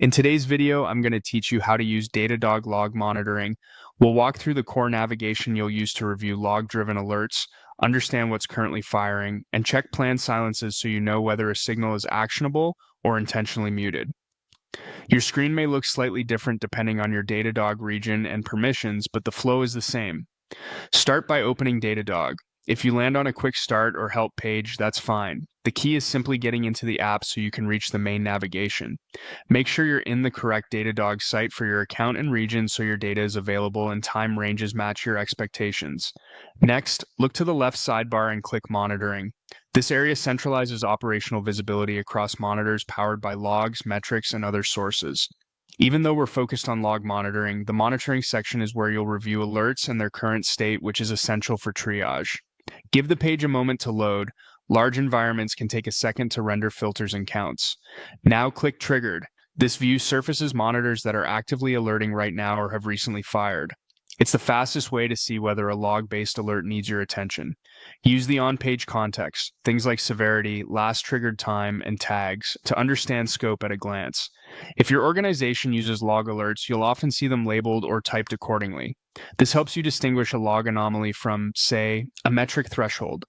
In today's video, I'm going to teach you how to use Datadog log monitoring. We'll walk through the core navigation you'll use to review log-driven alerts, understand what's currently firing, and check planned silences so you know whether a signal is actionable or intentionally muted. Your screen may look slightly different depending on your Datadog region and permissions, but the flow is the same. Start by opening Datadog. If you land on a quick start or help page, that's fine. The key is simply getting into the app so you can reach the main navigation. Make sure you're in the correct Datadog site for your account and region so your data is available and time ranges match your expectations. Next, look to the left sidebar and click Monitoring. This area centralizes operational visibility across monitors powered by logs, metrics, and other sources. Even though we're focused on log monitoring, the monitoring section is where you'll review alerts and their current state, which is essential for triage. Give the page a moment to load. Large environments can take a second to render filters and counts. Now click Triggered. This view surfaces monitors that are actively alerting right now or have recently fired. It's the fastest way to see whether a log-based alert needs your attention. Use the on-page context, things like severity, last triggered time, and tags, to understand scope at a glance. If your organization uses log alerts, you'll often see them labeled or typed accordingly. This helps you distinguish a log anomaly from, say, a metric threshold.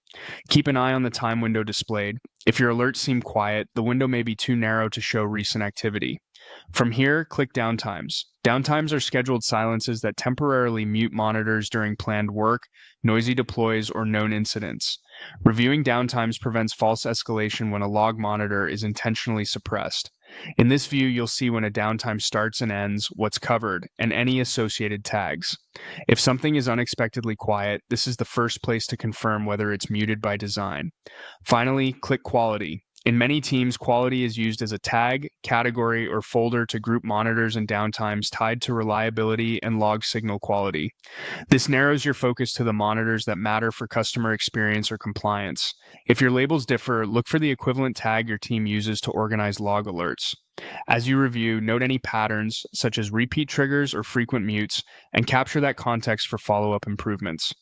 Keep an eye on the time window displayed. If your alerts seem quiet, the window may be too narrow to show recent activity. From here, click Downtimes. Downtimes are scheduled silences that temporarily mute monitors during planned work, noisy deploys, or known incidents. Reviewing downtimes prevents false escalation when a log monitor is intentionally suppressed. In this view, you'll see when a downtime starts and ends, what's covered, and any associated tags. If something is unexpectedly quiet, this is the first place to confirm whether it's muted by design. Finally, click Quality. In many teams, quality is used as a tag, category, or folder to group monitors and downtimes tied to reliability and log signal quality. This narrows your focus to the monitors that matter for customer experience or compliance. If your labels differ, look for the equivalent tag your team uses to organize log alerts. As you review, note any patterns, such as repeat triggers or frequent mutes, and capture that context for follow-up improvements.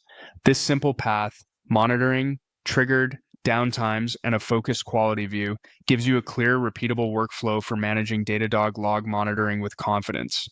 This simple path, monitoring, triggered, downtimes, and a focused quality view, gives you a clear, repeatable workflow for managing Datadog log monitoring with confidence.